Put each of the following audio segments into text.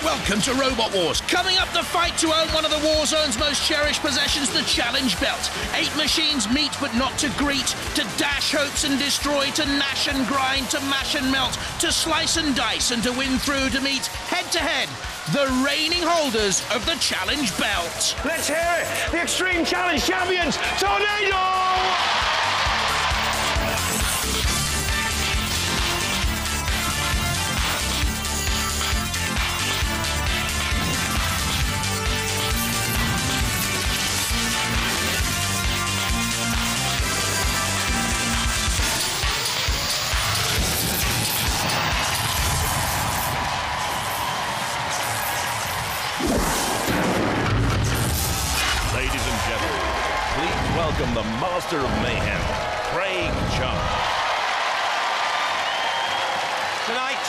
Welcome to Robot Wars. Coming up, the fight to own one of the Warzone's most cherished possessions, the Challenge Belt. 8 machines meet but not to greet, to dash hopes and destroy, to gnash and grind, to mash and melt, to slice and dice, and to win through to meet head-to-head the reigning holders of the Challenge Belt. Let's hear it! The Extreme Challenge champions, Tornado! Welcome the Master of Mayhem, Craig Chung. Tonight,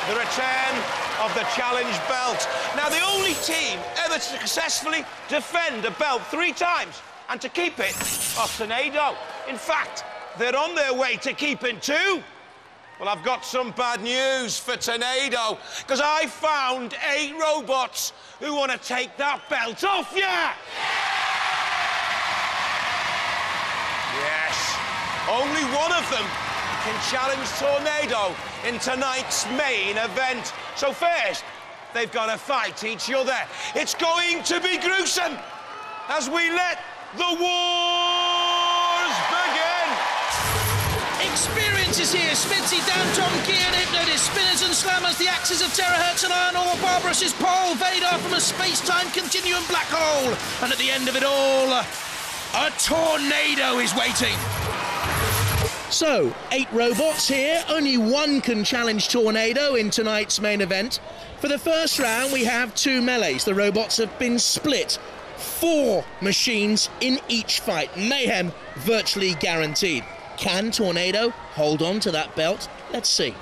the return of the Challenge Belt. Now, the only team ever to successfully defend a belt 3 times and to keep it are Tornado. In fact, they're on their way to keeping 2. Well, I've got some bad news for Tornado, because I found 8 robots who want to take that belt off you. Yes, only one of them can challenge Tornado in tonight's main event. So first, they've got to fight each other. It's going to be gruesome as we let the wars begin. Experience is here. S.M.I.D.S.Y, Dantomkia and Hypno-Disc, spinners and slammers, the axes of Terrorhurtz and iron ore, Barber-Ous' pole, Vader from a space-time continuum black hole. And at the end of it all, a tornado is waiting. So, 8 robots here. Only one can challenge Tornado in tonight's main event. For the first round, we have 2 melees. The robots have been split. 4 machines in each fight. Mayhem virtually guaranteed. Can Tornado hold on to that belt? Let's see.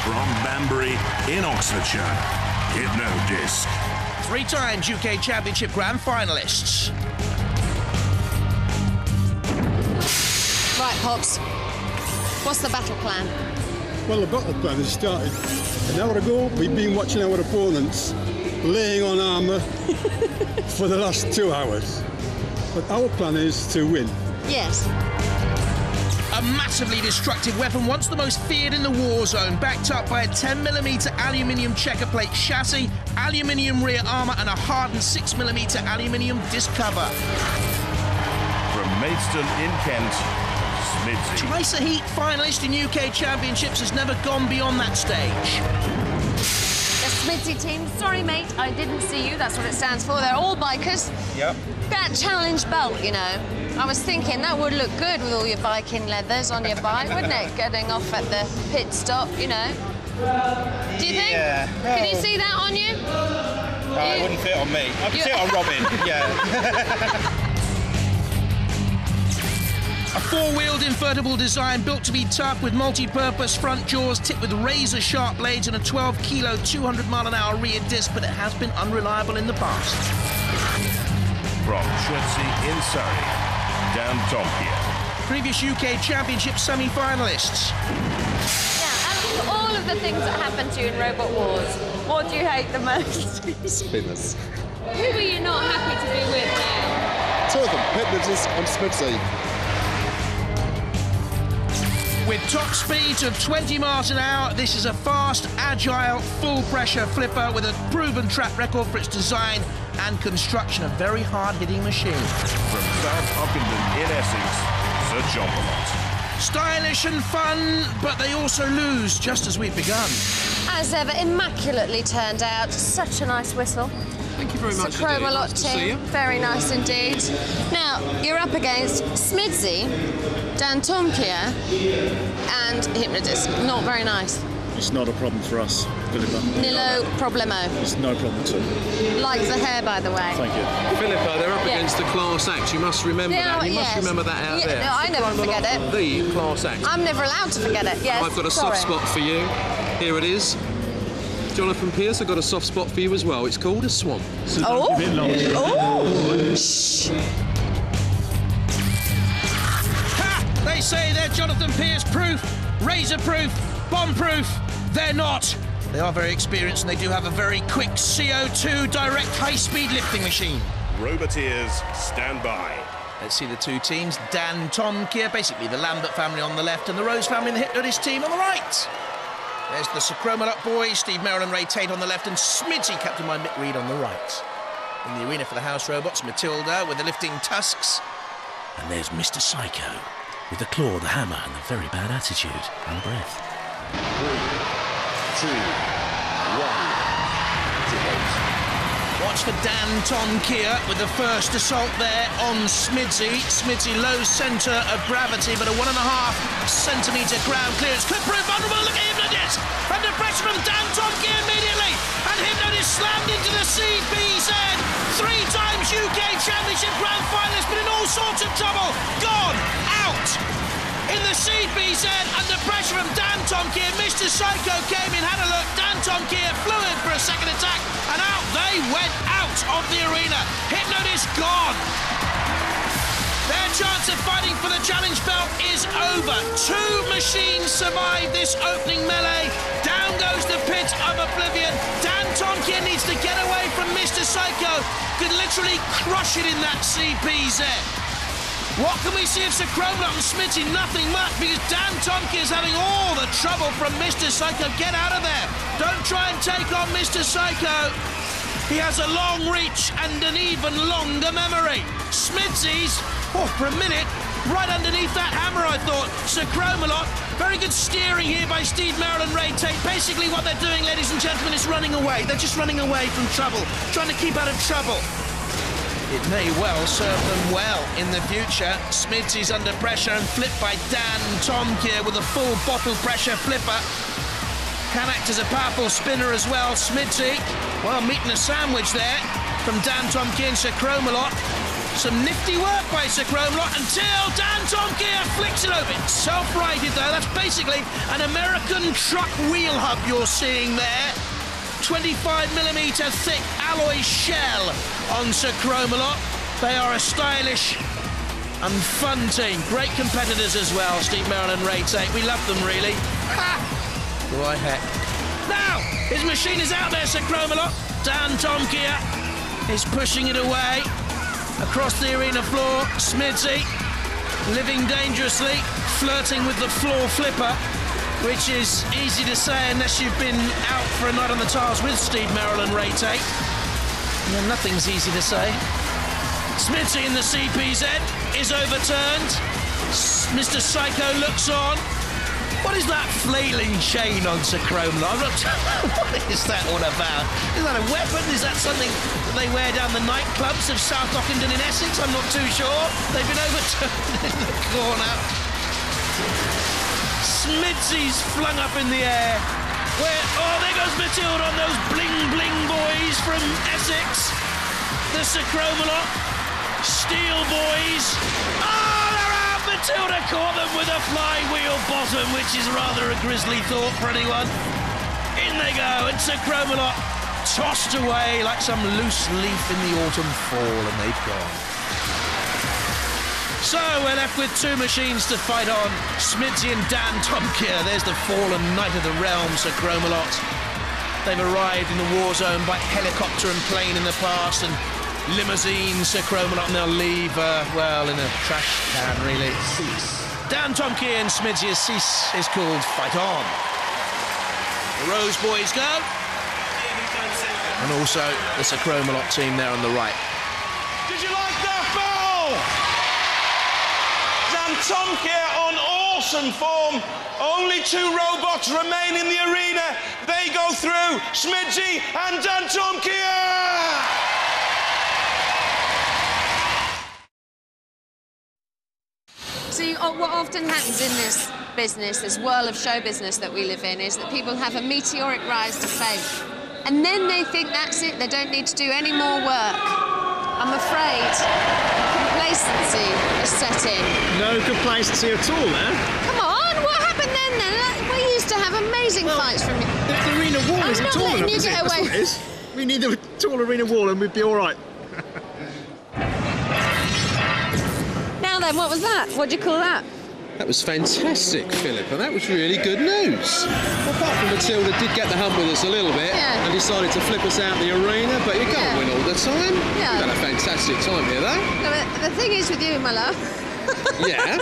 From Banbury in Oxfordshire, Hypno-Disc. 3 times UK Championship Grand Finalists. Right, Pops. What's the battle plan? Well, the battle plan has started. An hour ago, we've been watching our opponents laying on armour for the last 2 hours. But our plan is to win. Yes. A massively destructive weapon, once the most feared in the war zone, backed up by a 10mm aluminium checker plate chassis, aluminium rear armour and a hardened 6mm aluminium disc cover. From Maidstone in Kent, S.M.I.D.S.Y. Twice a heat finalist in UK Championships, has never gone beyond that stage. The S.M.I.D.S.Y team, sorry mate, I didn't see you, that's what it stands for. They're all bikers. Yep. That challenge belt, you know, I was thinking that would look good with all your Viking leathers on your bike, wouldn't it? Getting off at the pit stop, you know. Do you think? Yeah. Can you see that on you? It wouldn't fit on me. I could see it on Robin, yeah. A 4-wheeled invertible design built to be tough with multi-purpose front jaws tipped with razor-sharp blades and a 12-kilo, 200-mile-an-hour rear disc, but it has been unreliable in the past. From Chertsey in Surrey, Dantomkia. Previous UK Championship semi-finalists. Yeah, and of all of the things that happened to you in Robot Wars, what do you hate the most? Spinners. Who are you not happy to be with now? 2 of them, Hypno-Disc and S.M.I.D.S.Y. With top speeds of 20 miles an hour, this is a fast, agile, full-pressure flipper with a proven track record for its design and construction, a very hard-hitting machine. From South Ockenden in Essex, Chromalot. Stylish and fun, but they also lose, just as we've begun. As ever, immaculately turned out. Such a nice whistle. Thank you very much. Chromalot team, very nice indeed. Now, you're up against S.M.I.D.S.Y, Dantomkia and Hypno-Disc. Not very nice. It's not a problem for us, Philippa. Nilo problemo. It's no problem at all. Like the hair, by the way. Thank you. Philippa, they're up against the class act. You must remember that. You must remember that out there. No, I never forget it. The class act. I'm never allowed to forget it, yes. I've got a soft spot for you. Here it is. Jonathan Pierce, I've got a soft spot for you as well. It's called a swamp. Oh! Oh! Shh! Ha! They say they're Jonathan Pierce-proof, razor-proof, bomb-proof. They're not. They are very experienced and they do have a very quick CO2 direct high-speed lifting machine. Roboteers, stand by. Let's see the two teams. Dantomkia, basically the Lambert family on the left and the Rose family and the Hypno-Disc team on the right. There's the Chromalot boys, Steve Merrill and Ray Tate on the left and S.M.I.D.S.Y, captain by Mick Reed on the right. In the arena for the house robots, Matilda with the lifting tusks. And there's Mr. Psycho with the claw, the hammer and the very bad attitude and breath. 3, 2, 1. Watch for Dantomkia with the first assault there on S.M.I.D.S.Y. S.M.I.D.S.Y low centre of gravity, but a 1.5 centimetre ground clearance. Could prove vulnerable. Look at Hypno-Disc. Under pressure from Dantomkia immediately. And Hypno-Disc slammed into the CBZ. 3 times UK Championship Grand Finalist, but in all sorts of trouble. Gone. Out. In the CBZ, under pressure from Dantomkia, Mr. Psycho came in, had a look. Dantomkia flew in for a second attack, and out they went out of the arena. Hypno-Disc gone. Their chance of fighting for the challenge belt is over. 2 machines survive this opening melee. Down goes the pit of oblivion. Dantomkia needs to get away from Mr. Psycho. Could literally crush it in that CBZ. What can we see of Chromalot and S.M.I.D.S.Y? Nothing much, because Dantomkia is having all the trouble from Mr. Psycho. Get out of there. Don't try and take on Mr. Psycho. He has a long reach and an even longer memory. S.M.I.D.S.Y's, for a minute, right underneath that hammer, I thought. Chromalot, very good steering here by Steve Merrill and Ray Tate. Basically what they're doing, ladies and gentlemen, is running away. They're just running away from trouble, trying to keep out of trouble. It may well serve them well in the future. S.M.I.D.S.Y's under pressure and flipped by Dantomkia with a full bottle pressure flipper. Can act as a powerful spinner as well. S.M.I.D.S.Y, well, meeting a sandwich there from Dantomkia and Chromalot. Some nifty work by Chromalot until Dantomkia flicks it over. Self-righted though, that's basically an American truck wheel hub you're seeing there. 25mm thick alloy shell on Chromalot. They are a stylish and fun team. Great competitors as well, Steve Merrill and Ray Tate. We love them, really. Ha! Why heck. Now, his machine is out there, Chromalot. Dantomkia is pushing it away across the arena floor. S.M.I.D.S.Y living dangerously, flirting with the floor flipper, which is easy to say unless you've been out for a night on the tiles with Steve Merrill and Ray Tate. Yeah, nothing's easy to say. S.M.I.D.S.Y in the CPZ is overturned. Mr. Psycho looks on. What is that flailing chain on Chromalot? What is that all about? Is that a weapon? Is that something that they wear down the nightclubs of South Ockenden in Essex? I'm not too sure. They've been overturned in the corner. S.M.I.D.S.Y's flung up in the air. There goes Matilda on those bling-bling boys from Essex. The Chromalot Steel boys. They're out! Matilda caught them with a flywheel bottom, which is rather a grisly thought for anyone. In they go, and Chromalot tossed away like some loose leaf in the autumn fall, and they've gone. So we're left with 2 machines to fight on. S.M.I.D.S.Y and Dantomkia. There's the fallen knight of the realm, Chromalot. They've arrived in the war zone by helicopter and plane in the past, and limousine, Chromalot, and they'll leave, in a trash can, really. Dantomkia and S.M.I.D.S.Y, is called Fight On. The Rose boys go. And also the Chromalot team there on the right. Did you like that battle? Dantomkia on awesome form. Only 2 robots remain in the arena. They go through. S.M.I.D.S.Y and Dantomkia! See, what often happens in this business, this whirl of show business that we live in, is that people have a meteoric rise to fame. And then they think that's it, they don't need to do any more work. I'm afraid complacency is set in. No complacency at all, man. Come on, what happened then? We used to have amazing fights from you. The arena wall isn't tall enough, is it? That's what it is. We need a tall arena wall and we'd be all right. Now then, what was that? What do you call that? That was fantastic, Philippa. That was really good news. Well, apart from Matilda did get the hump with us a little bit and decided to flip us out the arena, but you can't win all the time. You've had a fantastic time here, though. No, but the thing is with you, my love. Yeah.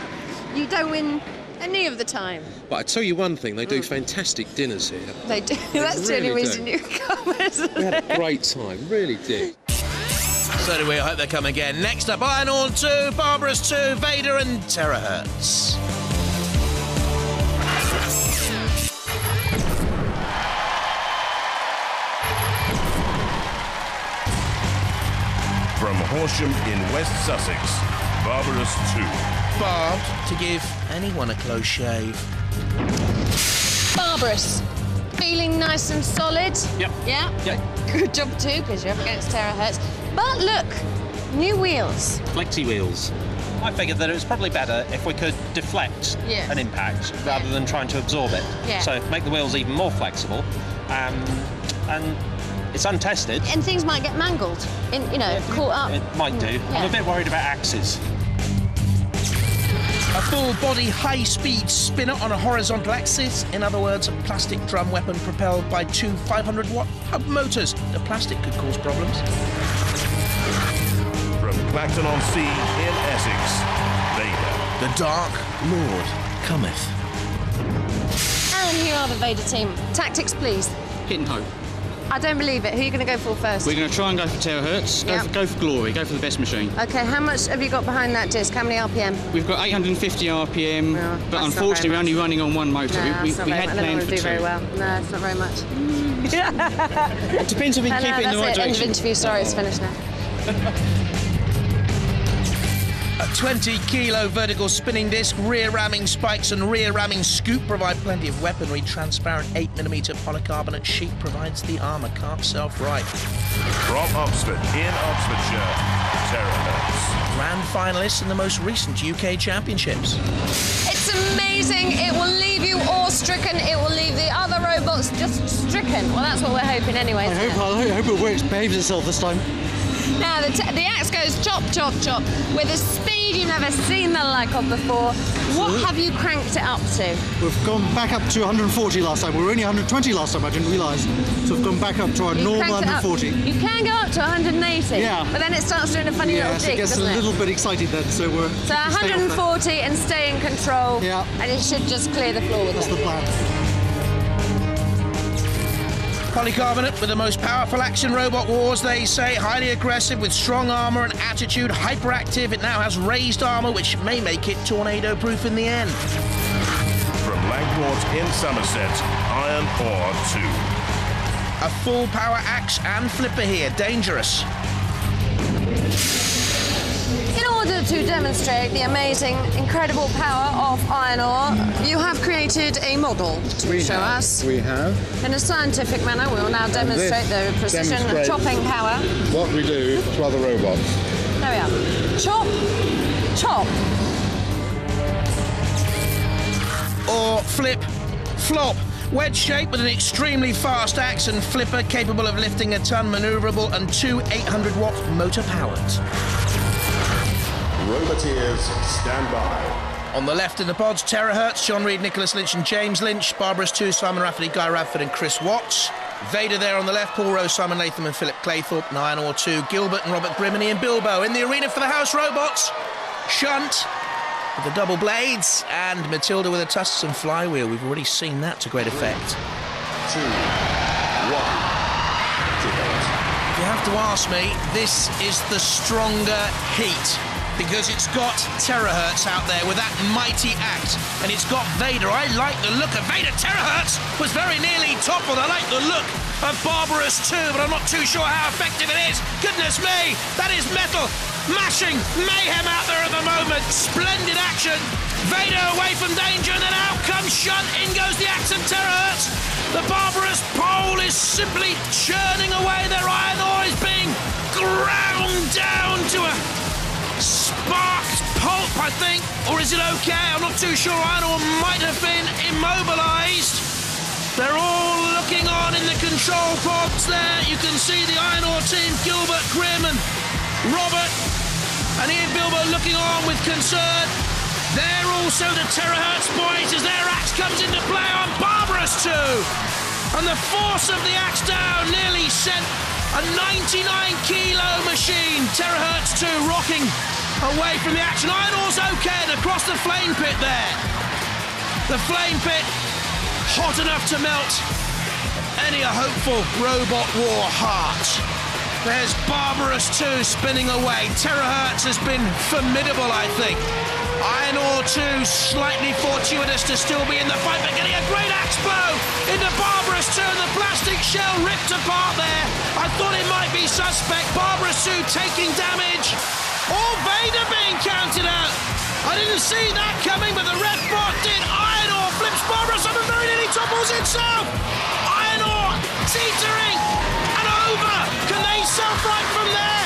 You don't win any of the time. But I tell you one thing, they do fantastic dinners here. They do. That's the only reason you come, isn't it? We had a great time, really did. So do we. I hope they come again. Next up, Iron Ore 2, Barber-Ous 2, Vader and Terrorhurtz. From Horsham in West Sussex, Barber-Ous 2. Barbed to give anyone a close shave. Barber-Ous. Feeling nice and solid? Yep. Yeah? Yep. Good job too, because you're up against Terrorhurtz. But look, new wheels. Flexi wheels. I figured that it was probably better if we could deflect an impact rather than trying to absorb it. Yeah. So make the wheels even more flexible. And it's untested. And things might get mangled, caught up. It might do. I'm a bit worried about axes. A full-body, high-speed spinner on a horizontal axis. In other words, a plastic drum weapon propelled by two 500-watt hub motors. The plastic could cause problems. From Clacton-on-Sea in Essex, Vader. The Dark Lord cometh. And here are the Vader team. Tactics, please. Hit and hope. I don't believe it. Who are you going to go for first? We're going to try and go for Terrorhurtz. Go for glory. Go for the best machine. OK, how much have you got behind that disc? How many RPM? We've got 850 RPM, but unfortunately we're only running on one motor. No, we had planned for two. Do very well. No, it's not very much. It depends if we can keep it in the right direction. End of interview. Sorry, it's finished now. A 20-kilo vertical spinning disc, rear ramming spikes and rear ramming scoop provide plenty of weaponry. Transparent 8mm polycarbonate sheet provides the armour. Can't self-right. From Oxford in Oxfordshire, Terrorhurtz. Grand finalists in the most recent UK Championships. It's amazing. It will leave you awe-stricken. It will leave the other robots just stricken. Well, that's what we're hoping anyway. I hope it works, behaves itself this time. Now, the axe goes chop, chop, chop, with a speed you've never seen the like of before. What have you cranked it up to? We've gone back up to 140 last time. We were only 120 last time, I didn't realise. So we've gone back up to our normal 140. You can go up to 180, yeah, but then it starts doing a funny little jig, it gets a little bit excited then, so we're... So 140 and stay in control, and it should just clear the floor with That's it. the plan. Polycarbonate with the most powerful action robot wars, they say. Highly aggressive with strong armour and attitude. Hyperactive, it now has raised armour, which may make it tornado-proof in the end. From Langport in Somerset, Iron Ore 2. A full power axe and flipper here. Dangerous. In order to demonstrate the amazing, incredible power of iron ore, you have created a model to show us. We have. In a scientific manner, we will now demonstrate the precision of chopping power. What we do to other robots. There we are. Chop, chop. Or flip, flop. Wedge shape with an extremely fast axe and flipper capable of lifting a ton, manoeuvrable, and two 800-watt motor powers. Roboteers, stand by. On the left in the pods, Terrorhurtz, John Reed, Nicholas Lynch and James Lynch. Barber-Ous 2, Simon Rafferty, Guy Radford and Chris Watts. Vader there on the left, Paul Rose, Simon Latham and Philip Claythorpe. And Iron Ore 2, Gilbert and Robert Grimany and Bilbo. In the arena for the house robots, Shunt with the double blades and Matilda with a Tuscan flywheel. We've already seen that to great effect. 2, 1, activate. If you have to ask me, this is the stronger heat, because it's got Terrorhurtz out there with that mighty act, and it's got Vader. I like the look of Vader. Terrorhurtz was very nearly toppled. I like the look of Barber-Ous 2, but I'm not too sure how effective it is. Goodness me, that is metal mashing mayhem out there at the moment. Splendid action. Vader away from danger, and then out comes Shunt. In goes the axe of Terrorhurtz. The Barber-Ous pole is simply churning away. Their iron ore is being ground down to a sparked pulp, I think. Or is it okay? I'm not too sure. Iron ore might have been immobilised. They're all looking on in the control pods there. You can see the Iron Ore team, Gilbert, Grim and Robert. And Ian Bilbo looking on with concern. They're also the Terrorhurtz boys as their axe comes into play on Barber-Ous 2. And the force of the axe down nearly sent a 99-kilo machine. Terrorhurtz 2 rocking away from the action. Iron-Ore's okay and across the flame pit there. The flame pit hot enough to melt any hopeful robot war heart. There's Barber-Ous 2 spinning away. Terrorhurtz has been formidable, I think. Iron-Ore 2 slightly fortuitous to still be in the fight, but getting a great axe blow into Barber-Ous 2 and the plastic shell ripped apart there. I thought it might be suspect. Barber-Ous 2 taking damage. Or Vader being counted out. I didn't see that coming, but the ref bot did. Iron-Ore flips Barber-Ous up and very nearly topples itself. Iron-Ore teetering and over. Can they self-right from there?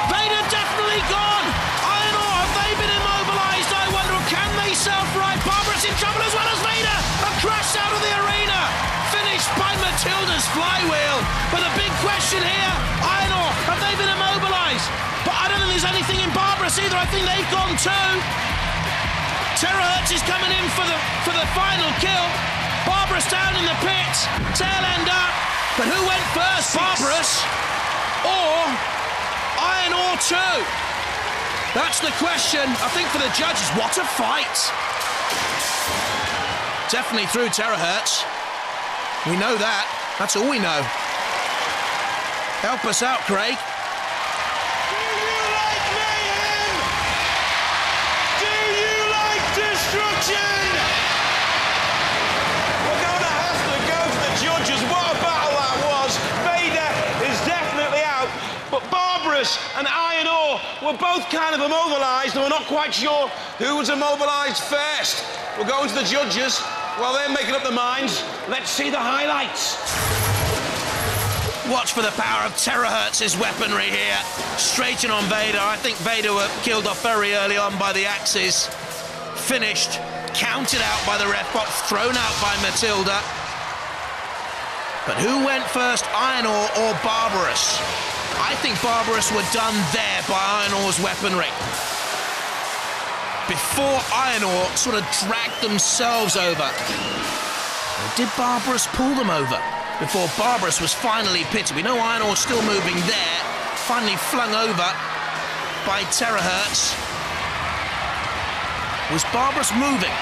Vader definitely gone. Iron-Ore, have they been immobilized? I wonder, can they self-right? Barber-Ous in trouble as well as Vader. A crash out of the arena. Finished by Matilda's flywheel. But the big question here, Iron-Ore, have they been immobilized? But I don't think there's anything in Barber-Ous either. I think they've gone too. Terrorhurtz is coming in for the final kill. Barber-Ous down in the pit. Tail end up. But who went first? Barber-Ous or Iron-Ore 2? That's the question, I think, for the judges. What a fight. Definitely through Terrorhurtz. We know that. That's all we know. Help us out, Craig. And Iron-Ore were both kind of immobilised and we're not quite sure who was immobilised first. We're going to the judges while they're making up their minds. Let's see the highlights. Watch for the power of Terrorhurtz's weaponry here. Straight in on Vader. I think Vader were killed off very early on by the axes. Finished, counted out by the ref bot, thrown out by Matilda. But who went first, Iron-Ore or Barber-Ous? I think Barber-Ous were done there by Iron-Ore's weaponry. Before Iron-Ore sort of dragged themselves over. Or did Barber-Ous pull them over before Barber-Ous was finally pitted? We know Iron-Ore's still moving there. Finally flung over by Terrorhurtz. Was Barber-Ous moving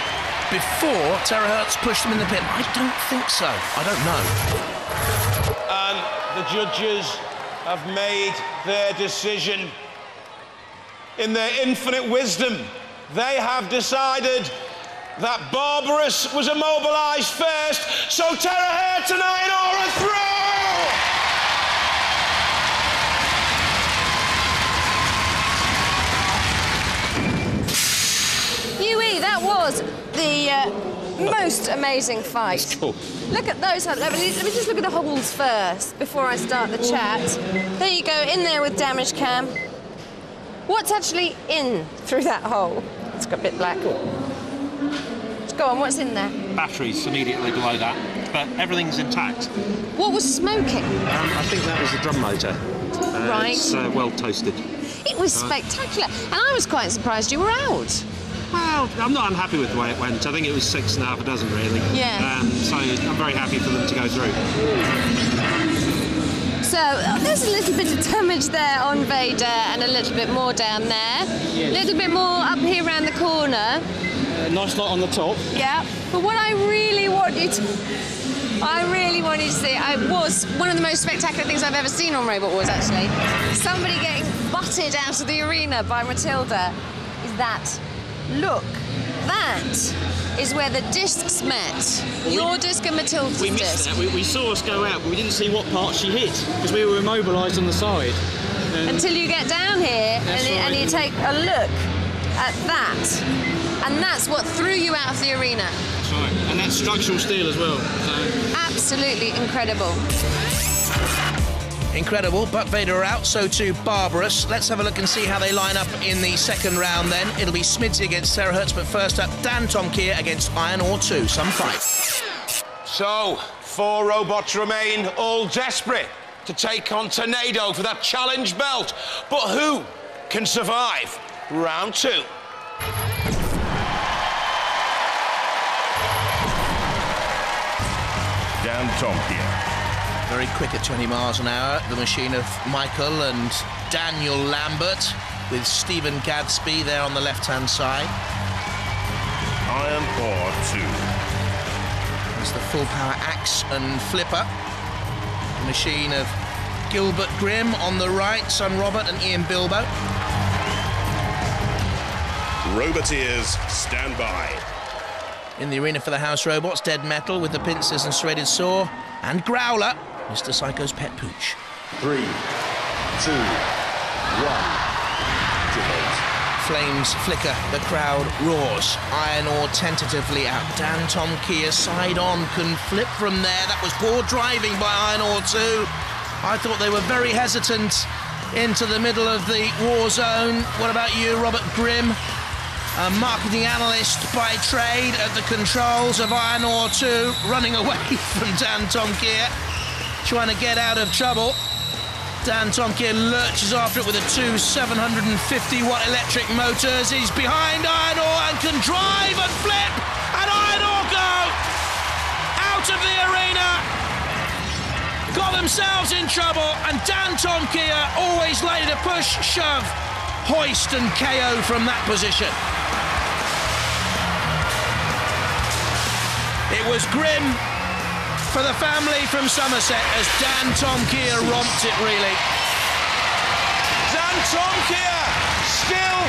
before Terrorhurtz pushed him in the pit? I don't think so. I don't know. And the judges have made their decision. In their infinite wisdom, they have decided that Barber-Ous was immobilised first, so Terrorhurtz and Iron-Ore are through! Huey, that was the most amazing fight. That's cool. Look at those. Let me just look at the holes first before I start the chat. There you go, in there with damage cam. What's actually in through that hole? It's got a bit black. Go on, what's in there? Batteries immediately below that, but everything's intact. What was smoking? I think that was the drum motor. Right. It's well toasted. It was spectacular, and I was quite surprised you were out. Well, I'm not unhappy with the way it went. I think it was 6.5 dozen, really. Yeah. So I'm very happy for them to go through. So there's a little bit of damage there on Vader and a little bit more down there. A little bit more up here around the corner. Nice lot on the top. Yeah. But what I really want you to see, was one of the most spectacular things I've ever seen on Robot Wars, actually. Somebody getting butted out of the arena by Matilda. Is that? Look, that is where the discs met. Your disc and Matilda's disc. We missed that. We saw us go out, but we didn't see what part she hit because we were immobilised on the side. Until you get down here and you take a look at that. And that's what threw you out of the arena. That's right. And that's structural steel as well. So. Absolutely incredible. Incredible, but Vader are out, so too Barber-Ous. Let's have a look and see how they line up in the second round then. It'll be S.M.I.D.S.Y against Terrorhurtz, but first up, Dantomkia against Iron-Ore 2. Some fight. So, 4 robots remain, all desperate to take on Tornado for that challenge belt. But who can survive round 2? Dantomkia. Very quick at 20 miles an hour, the machine of Michael and Daniel Lambert, with Stephen Gadsby there on the left-hand side. Iron Ore 2. There's the full-power axe and flipper. The machine of Gilbert Grimm on the right, son Robert and Ian Bilbo. Roboteers, stand by. In the arena for the house robots, Dead Metal with the pincers and shredded saw, and Growler, Mr. Psycho's pet pooch. 3, 2, 1. Flames flicker, the crowd roars. Iron Ore tentatively out. Dantomkia side on, can flip from there. That was poor driving by Iron Ore 2. I thought they were very hesitant into the middle of the war zone. What about you, Robert Grimm? A marketing analyst by trade at the controls of Iron Ore 2, running away from Dantomkia, trying to get out of trouble. Dantomkia lurches after it with the two 750-watt electric motors. He's behind Iron Ore and can drive and flip, and Iron Ore go out of the arena. Got themselves in trouble, and Dantomkia always laid a push, shove, hoist and KO from that position. It was grim for the family from Somerset as Dantomkia romped it, really. Dantomkia still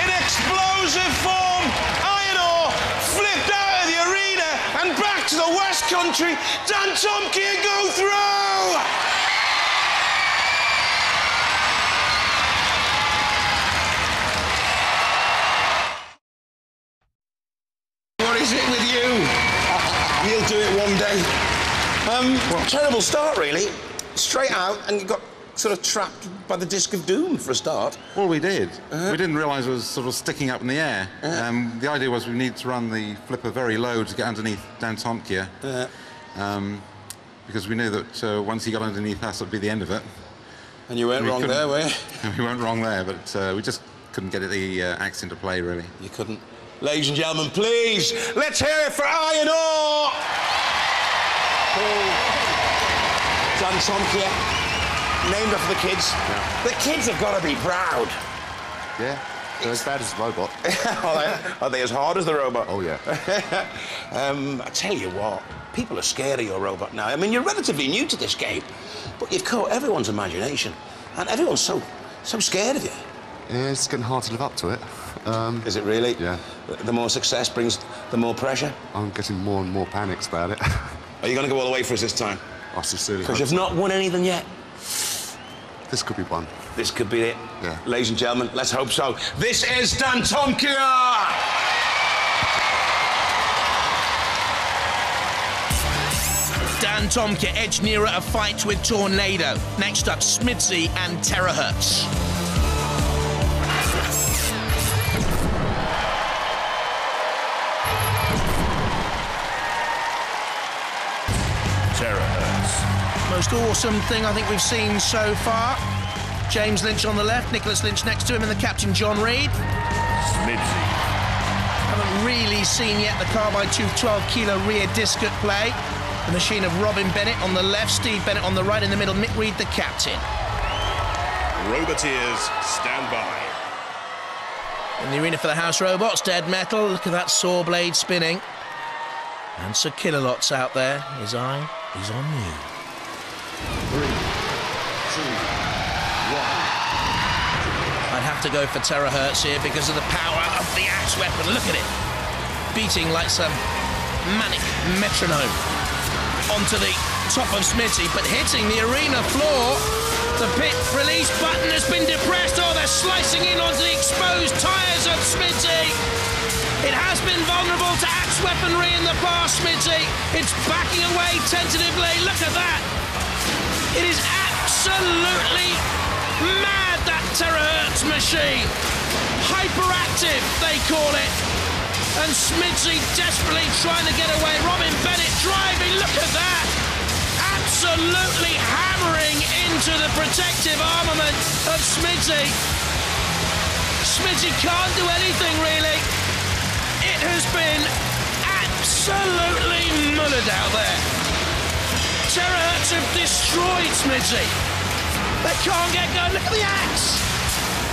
in explosive form. Iron Ore flipped out of the arena and back to the West Country. Dantomkia go through! What is it with you? You'll do it one day. Terrible start, really. Straight out, and you got sort of trapped by the disc of doom for a start. Well, we did. We didn't realise it was sort of sticking up in the air. The idea was we needed to run the flipper very low to get underneath Dantomkia. Because we knew that once he got underneath us, it'd be the end of it. And you weren't wrong there, were you? We weren't wrong there, but we just couldn't get the axe into play, really. You couldn't. Ladies and gentlemen, please, let's hear it for Iron Ore! Dantomkia, named after the kids. Yeah. The kids have got to be proud. Yeah, they're as bad as the robot. Are they as hard as the robot? Oh, yeah. I tell you what, people are scared of your robot now. I mean, you're relatively new to this game, but you've caught everyone's imagination, and everyone's so scared of you. Yeah, it's getting hard to live up to it. Is it really? Yeah. The more success brings the more pressure? I'm getting more and more panics about it. Are you going to go all the way for us this time? I sincerely Because you've not won anything yet. This could be one. This could be it. Yeah. Ladies and gentlemen, let's hope so. This is Dantomkia! Dantomkia edged nearer a fight with Tornado. Next up, S.M.I.D.S.Y and Terrorhurtz. Terrorhurtz. Most awesome thing I think we've seen so far. James Lynch on the left, Nicholas Lynch next to him, and the captain, John Reed. S.M.I.D.S.Y. Haven't really seen yet the carbide 12-kilo rear disc at play. The machine of Robin Bennett on the left, Steve Bennett on the right, in the middle, Mick Reed, the captain. Roboteers, stand by. In the arena for the house robots, Dead Metal, look at that saw blade spinning. And Sir Killalot's out there, his eye is on you. 3, 2, 1. I'd have to go for Terrorhurtz here because of the power of the axe weapon. Look at it, beating like some manic metronome onto the top of S.M.I.D.S.Y, but hitting the arena floor. The pit release button has been depressed. Oh, they're slicing in onto the exposed tyres of S.M.I.D.S.Y. It has been vulnerable to axe weaponry in the past, S.M.I.D.S.Y. It's backing away tentatively. Look at that. It is absolutely mad, that Terrorhurtz machine. Hyperactive, they call it. And S.M.I.D.S.Y desperately trying to get away. Robin Bennett driving, look at that. Absolutely hammering into the protective armament of S.M.I.D.S.Y. S.M.I.D.S.Y can't do anything, really. It has been absolutely mullered out there. Terrorhurtz have destroyed S.M.I.D.S.Y. They can't get going. Look at the axe.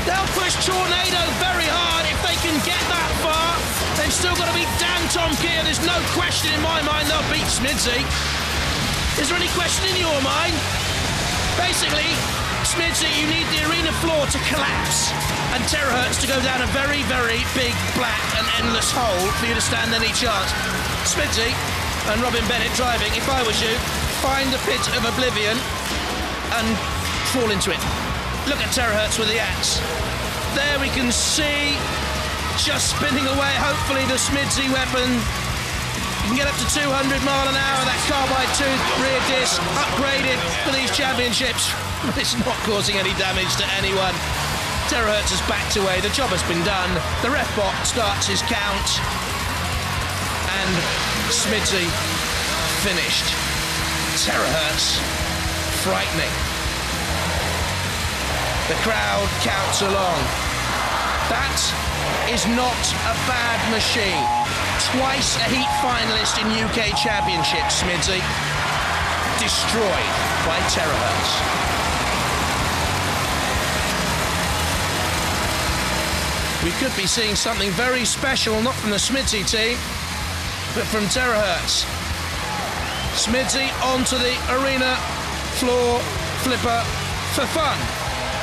They'll push Tornado very hard if they can get that far. They've still got to beat Dantomkia. There's no question in my mind they'll beat S.M.I.D.S.Y. Is there any question in your mind? Basically, S.M.I.D.S.Y, you need the arena floor to collapse and Terrorhurtz to go down a very, very big, black and endless hole for you to stand any chance. S.M.I.D.S.Y and Robin Bennett driving, if I was you, find the pit of oblivion and fall into it. Look at Terrorhurtz with the axe. There we can see, just spinning away, hopefully the S.M.I.D.S.Y weapon. You can get up to 200 mile an hour, that carbide tooth rear disc, upgraded for these championships. It's not causing any damage to anyone. Terrorhurtz has backed away, the job has been done. The ref bot starts his count. And S.M.I.D.S.Y finished. Terrorhurtz, frightening. The crowd counts along. That is not a bad machine. Twice a heat finalist in UK Championships, S.M.I.D.S.Y. Destroyed by Terrorhurtz. We could be seeing something very special, not from the S.M.I.D.S.Y team, but from Terrorhurtz. S.M.I.D.S.Y onto the arena floor flipper for fun,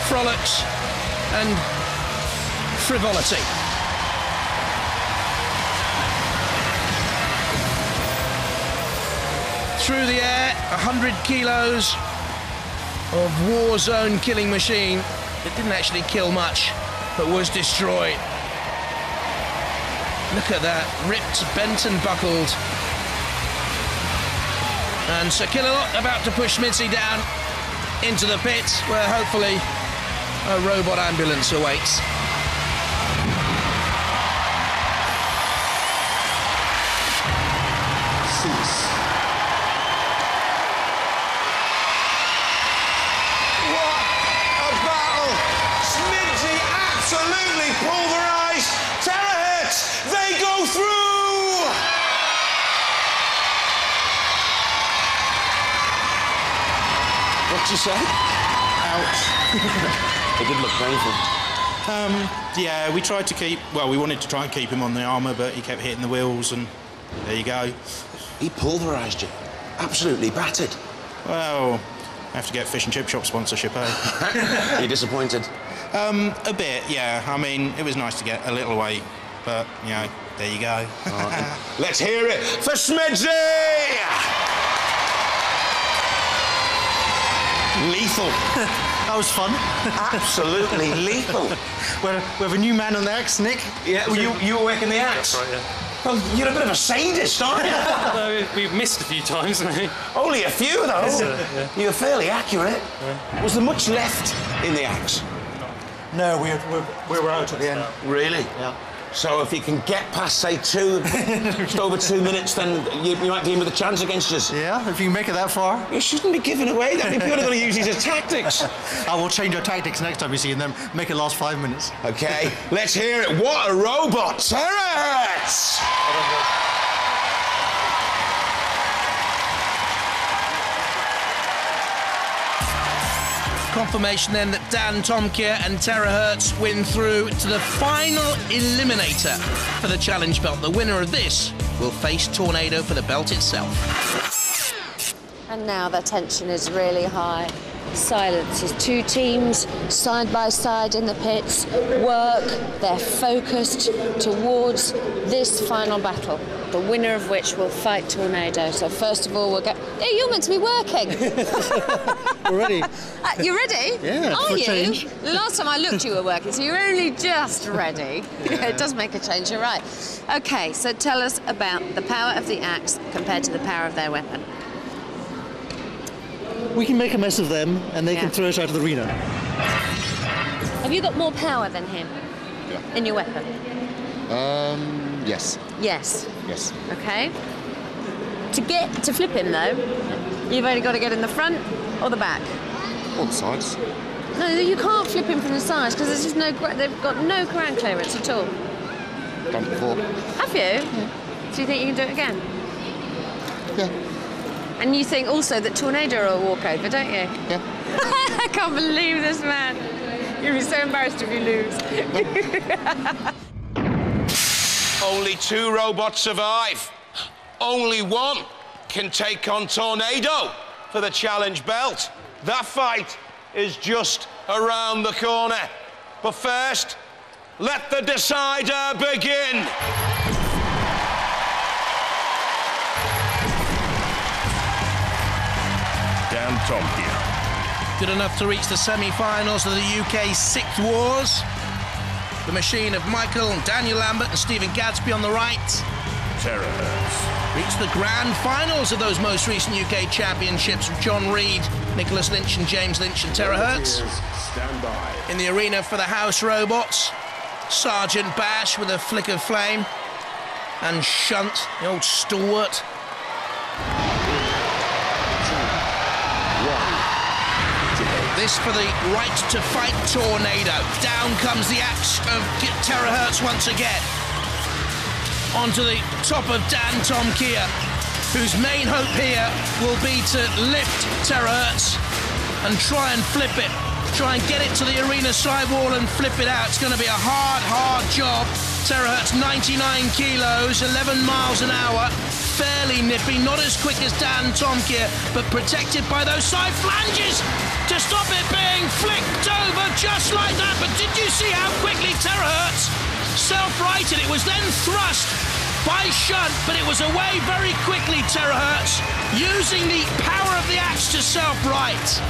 frolics and frivolity. Through the air, 100 kilos of war zone killing machine that didn't actually kill much, but was destroyed. Look at that, ripped, bent and buckled. And Sir Chromalot about to push S.M.I.D.S.Y down into the pit, where hopefully a robot ambulance awaits. What a battle! S.M.I.D.S.Y absolutely pulverised. Terrorhurtz, they go through! What'd you say? Ouch. It did look painful. Yeah, we tried to keep... Well, we wanted to try and keep him on the armour, but he kept hitting the wheels, and there you go. He pulverised you. Absolutely battered. Well, I have to get fish and chip shop sponsorship, eh? Are you disappointed? A bit, yeah. I mean, it was nice to get a little weight, but, you know, there you go. Right. Let's hear it for S.M.I.D.S.Y! Lethal. That was fun. Absolutely lethal. We have a new man on the axe, Nick. Yeah, well, you were working the axe. That's right, yeah. Well, you're a bit of a sadist, aren't you? No, we've missed a few times, haven't we? Only a few, though. Yeah. You're fairly accurate. Yeah. Was there much left in the axe? No, we were out at the end. Really? Yeah. So if you can get past, say, just over 2 minutes, then you might be in with a chance against us. Yeah, if you can make it that far. You shouldn't be giving away that. People are going to use these as tactics. I will change our tactics next time you see them. Make it last 5 minutes. OK, let's hear it. What a robot! Terrorhurtz! Confirmation then that Dantomkia and Terrorhurtz win through to the final eliminator for the challenge belt. The winner of this will face Tornado for the belt itself. And now the tension is really high. Silence as two teams side by side in the pits work. They're focused towards this final battle, the winner of which will fight Tornado. So first of all, we'll go. Hey, you're meant to be working. We're ready. You're ready? Yeah. Are you? Change. The last time I looked, you were working, so you're only just ready. Yeah. It does make a change. You're right. Okay, so tell us about the power of the axe compared to the power of their weapon. We can make a mess of them, and they can throw us out of the arena. Have you got more power than him in your weapon? Yes. Yes. Yes. Okay. To flip him though, you've only got to get in the front or the back. Or the sides. No, you can't flip him from the sides because there's just they've got no ground clearance at all. Done it before. Have you? Yeah. Do you think you can do it again? Yeah. And you think also that Tornado are a walkover, don't you? Yeah. I can't believe this man. You'd be so embarrassed if you lose. Only 2 robots survive. Only one can take on Tornado for the challenge belt. That fight is just around the corner. But first, let the decider begin. Dantomkia. Good enough to reach the semi-finals of the UK 6th Wars. The machine of Michael and Daniel Lambert and Stephen Gadsby on the right. Terrorhurtz. Reached the grand finals of those most recent UK championships with John Reed, Nicholas Lynch and James Lynch and Terrorhurtz. Stand by. In the arena for the house robots, Sergeant Bash with a flick of flame, and Shunt, the old stalwart. This for the right to fight Tornado. Down comes the axe of Terrorhurtz once again. Onto the top of Dantomkia, whose main hope here will be to lift Terrorhurtz and try and flip it. Try and get it to the arena sidewall and flip it out. It's going to be a hard job. Terrorhurtz, 99 kilos, 11 miles an hour. Fairly nippy, not as quick as Dantomkia, but protected by those side flanges to stop it being flicked over just like that. But did you see how quickly Terrorhurtz self-righted? It was then thrust by Shunt, but it was away very quickly, Terrorhurtz, using the power of the axe to self-right.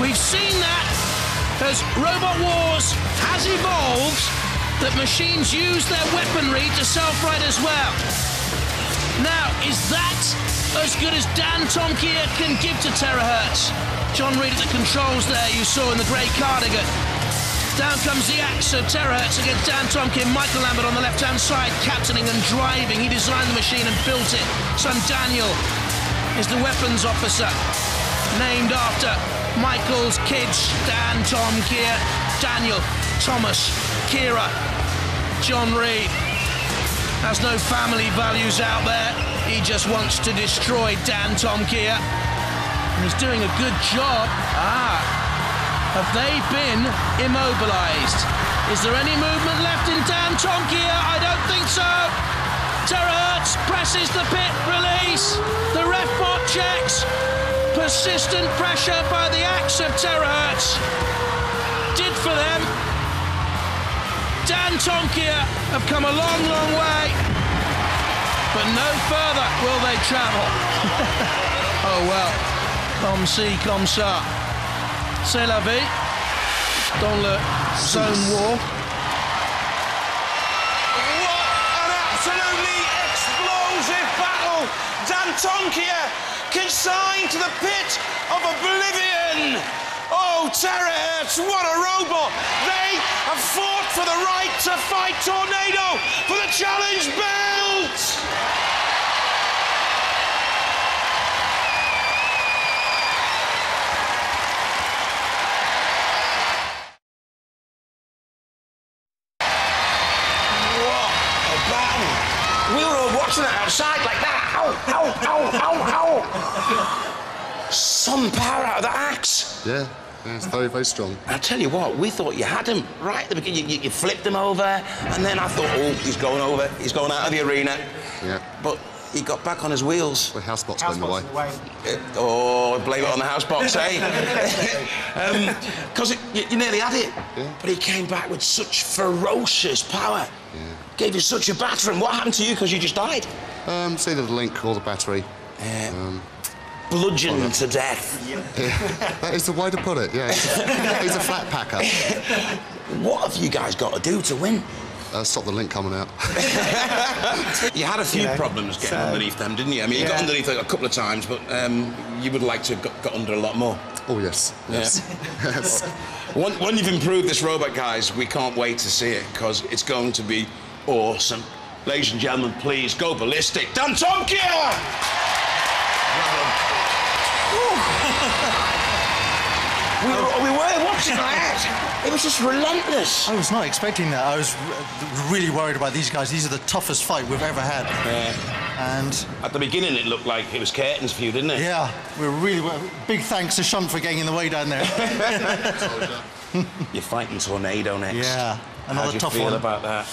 We've seen that as Robot Wars has evolved, that machines use their weaponry to self-right as well. Now, is that as good as Dantomkia can give to Terrorhurtz? John Reed at the controls there, you saw in the grey cardigan. Down comes the axe of Terrorhurtz against Dantomkia. Michael Lambert on the left-hand side, captaining and driving. He designed the machine and built it. Son Daniel is the weapons officer, named after Michael's kids, Dantomkia, Daniel, Thomas, Kira, John Reed. Has no family values out there. He just wants to destroy Dantomkia. And he's doing a good job. Have they been immobilized? Is there any movement left in Dantomkia? I don't think so. Terrorhurtz presses the pit release. The ref bot checks. Persistent pressure by the axe of Terrorhurtz did for them. Dantomkia have come a long way, but no further will they travel. Oh well, comme ci, comme ça. C'est la vie dans le zone war. What an absolutely explosive battle! Dantomkia consigned to the pit of oblivion. Oh, Terrorhurtz, what a robot! They have fought for the right to fight Tornado for the challenge belt! What a battle! We were all watching it outside like that. Ow, ow, ow, ow, ow! Some power out of the axe. Yeah, it's very, very strong. I tell you what, we thought you had him right at the beginning. You flipped him over, and then I thought, oh, he's going over. He's going out of the arena. Yeah. But he got back on his wheels. The house box went away. Oh, blame it on the house box, eh? Because you nearly had it. Yeah. But he came back with such ferocious power. Yeah. Gave you such a battering. What happened to you? Because you just died. It's either the link or the battery. Bludgeoned to death. Yeah, that is the way to put it, yeah. He's a flat packer. What have you guys got to do to win? Stop the link coming out. You had a few problems getting underneath them, didn't you? I mean, you got underneath a couple of times, but you would like to have got under a lot more. Oh, yes. Yes. Yes. When you've improved this robot, guys, we can't wait to see it, because it's going to be awesome. Ladies and gentlemen, please go ballistic. Dantomkia! We were watching that. It was just relentless. I was not expecting that. I was really worried about these guys. These are the toughest fight we've ever had. And at the beginning, it looked like it was curtains for you, didn't it? Yeah, big thanks to Shunt for getting in the way down there. You're fighting Tornado next. Yeah, another tough one. How do you feel about that?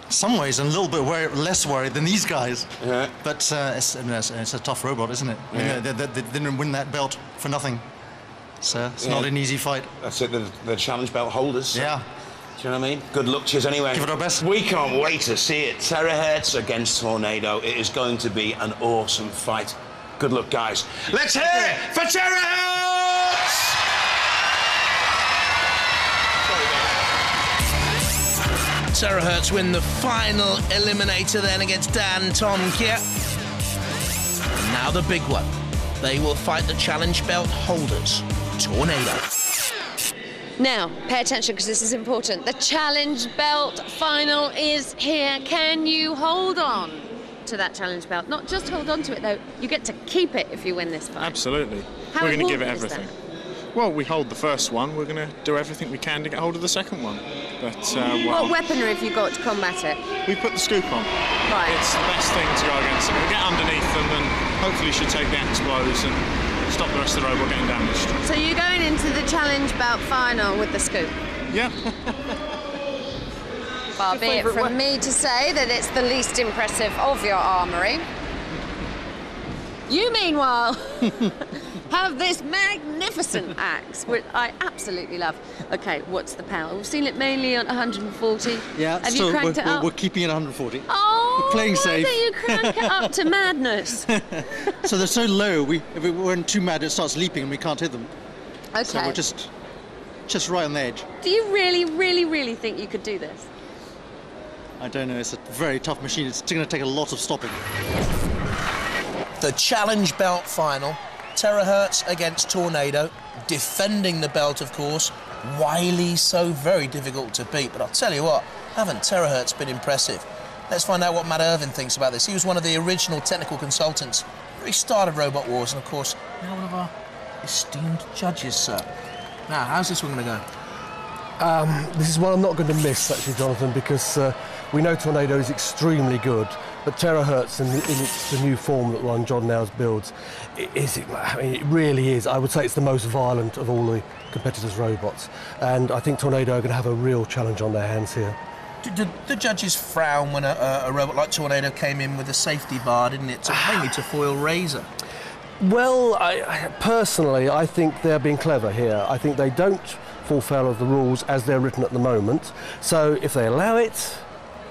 Some ways, I'm a little bit less worried than these guys. Yeah. But it's a tough robot, isn't it? Yeah. I mean, they didn't win that belt for nothing. So it's not an easy fight. That's it, the challenge belt holders. Yeah. Do you know what I mean? Good luck to you anyway. Give it our best. We can't wait to see it. Terrorhurtz against Tornado. It is going to be an awesome fight. Good luck, guys. Let's hear it for Terrorhurtz! Terrorhurtz win the final eliminator then against Dantomkia. And now the big one. They will fight the challenge belt holders, Tornado. Now, pay attention because this is important. The challenge belt final is here. Can you hold on to that challenge belt? Not just hold on to it, though. You get to keep it if you win this fight. Absolutely. How We're going to give it important is everything. that? Well, we hold the first one. We're going to do everything we can to get hold of the second one. But what weaponry have you got to combat it? We put the scoop on. Right. It's the best thing to go against it. We'll get underneath them and hopefully should take the axe blows and stop the rest of the robot getting damaged. So you're going into the challenge belt final with the scoop? Yeah. Far be it from me to say that it's the least impressive of your armoury. You, meanwhile, have this magnificent axe, which I absolutely love. OK, what's the power? We've seen it mainly on 140. Yeah, have you cranked it up? We're keeping it 140. Oh, we're playing safe. Why don't you crank it up to madness? So they're so low, if we weren't too mad, it starts leaping and we can't hit them. OK. So we're just right on the edge. Do you really, really, really think you could do this? I don't know. It's a very tough machine. It's going to take a lot of stopping. The challenge belt final. Terrorhurtz against Tornado, defending the belt, of course. Wily, so very difficult to beat. But I'll tell you what, haven't Terrorhurtz been impressive? Let's find out what Matt Irvin thinks about this. He was one of the original technical consultants. He started Robot Wars, and of course, now one of our esteemed judges, sir. Now, how's this one going to go? This is one I'm not going to miss, actually, Jonathan, because we know Tornado is extremely good, but Terrorhurtz in the new form that Ron John now builds, it really is. I would say it's the most violent of all the competitors' robots, and I think Tornado are going to have a real challenge on their hands here. Did the judges frown when a robot like Tornado came in with a safety bar, didn't it? Mainly to foil Razor. Well, personally, I think they're being clever here. I think they don't fall foul of the rules as they're written at the moment. So if they allow it,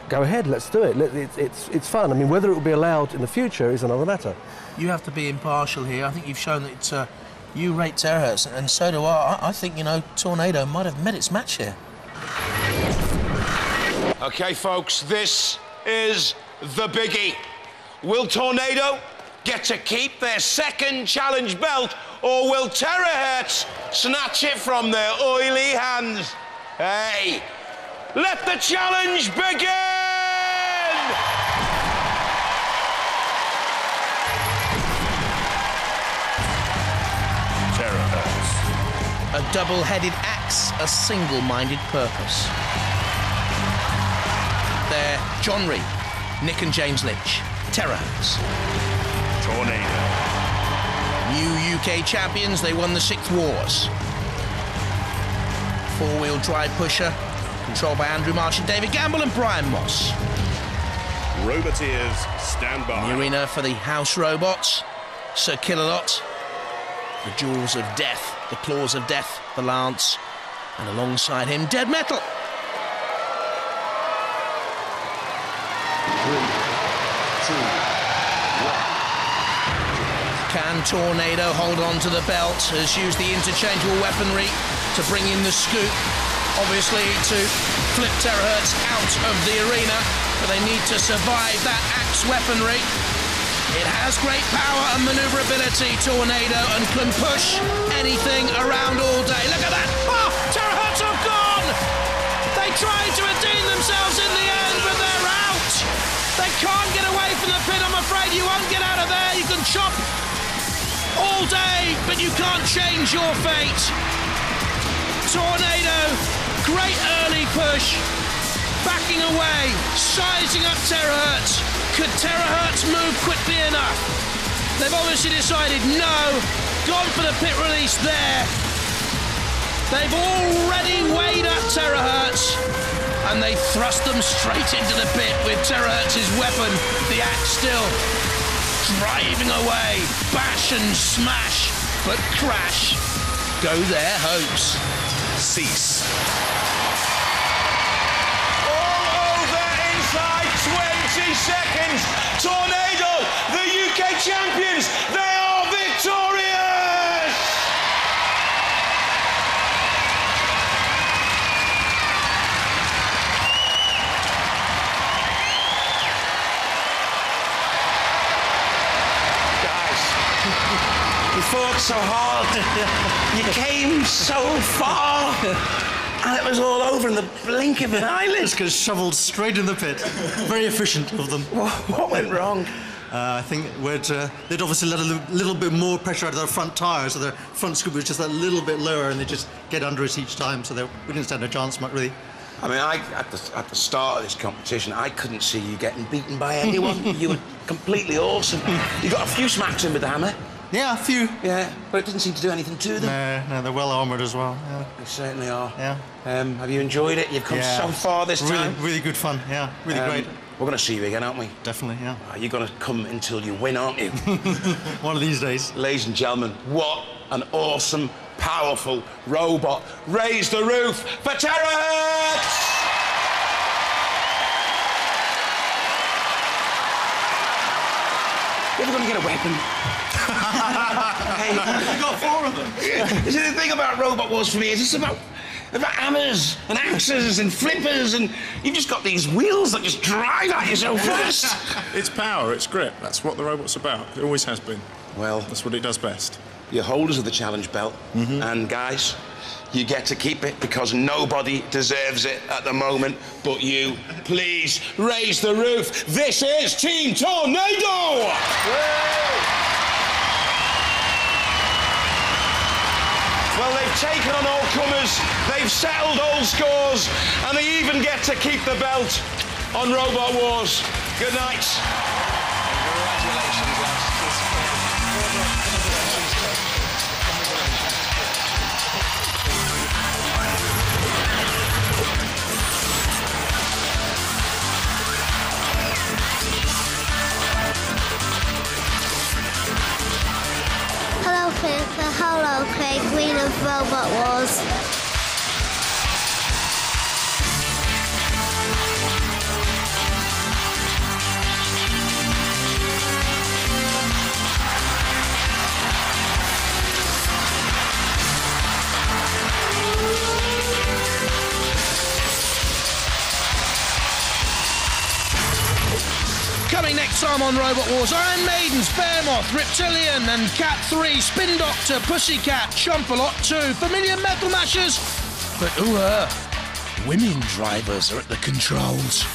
go ahead, let's do it. It's fun. I mean, whether it will be allowed in the future is another matter. You have to be impartial here. I think you've shown that you rate Terrorhurtz, and so do I. I think, Tornado might have met its match here. OK, folks, this is the biggie. Will Tornado get to keep their second challenge belt, or will Terrorhurtz snatch it from their oily hands? Hey, let the challenge begin! Terrorhurtz. A double-headed axe, a single-minded purpose. They're John Reed, Nick and James Lynch, Terrorhurtz. Tornado. New UK champions, they won the 6th Wars. Four-wheel drive pusher, controlled by Andrew Marsh and David Gamble and Brian Moss. Roboteers, stand by. The arena for the house robots, Sir Chromalot, the jaws of death, the claws of death, the lance, and alongside him, Dead Metal. 3, 2, 1. Can Tornado hold on to the belt? Has used the interchangeable weaponry to bring in the scoop, obviously to flip Terrorhurtz out of the arena, but they need to survive that axe weaponry. It has great power and manoeuvrability, Tornado, and can push anything around all day. Look at that! Oh, Terrorhurtz have gone! They tried to redeem themselves in the end, but they're out! They can't get away from the pit, I'm afraid. You won't get out of there. You can chop all day, but you can't change your fate. Tornado, great early push, backing away, sizing up Terrorhurtz. Could Terrorhurtz move quickly enough? They've obviously decided no, gone for the pit release there. They've already weighed up Terrorhurtz, and they thrust them straight into the pit with Terrorhurtz's weapon, the axe still driving away. Bash and smash, but crash go their hopes. Cease. All over inside 20 seconds. Tornado, the UK champions, they are victorious! You fought so hard. You came so far. And it was all over in the blink of an eyelid. Just got shoveled straight in the pit. Very efficient of them. What went wrong? I think they'd obviously let a little bit more pressure out of their front tyre, so their front scoop was just a little bit lower, and they just get under it each time, so we didn't stand a chance, much really. I mean, at the start of this competition, I couldn't see you getting beaten by anyone. You were completely awesome. You got a few smacks in with the hammer. Yeah, a few. Yeah, but it didn't seem to do anything to them. No, they're well armoured as well. Yeah. They certainly are. Yeah. Have you enjoyed it? You've come so far this time. Really good fun. Yeah, really great. We're going to see you again, aren't we? Definitely, yeah. You're going to come until you win, aren't you? One of these days. Ladies and gentlemen, what an awesome, powerful robot. Raise the roof for Terrorhurtz! You're ever going to get a weapon? Hey, you got 4 of them. You see, the thing about Robot Wars for me is it's about hammers and axes and flippers, and you've just got these wheels that just drive at you so fast. It's power, it's grip. That's what the robot's about. It always has been. Well, that's what it does best. You're holders of the challenge belt, and guys, you get to keep it because nobody deserves it at the moment but you. Please raise the roof. This is Team Tornado! Well, they've taken on all comers, they've settled old scores, and they even get to keep the belt on Robot Wars. Good night. Congratulations, lads. Hello, Pippa. Hello, Craig. Queen of Robot Wars. Coming next time on Robot Wars, Iron Maidens, Bearmoth, Reptilian and Cat 3, Spin Doctor, Pussycat, Chromalot 2, familiar Metal Mashers, but women drivers are at the controls.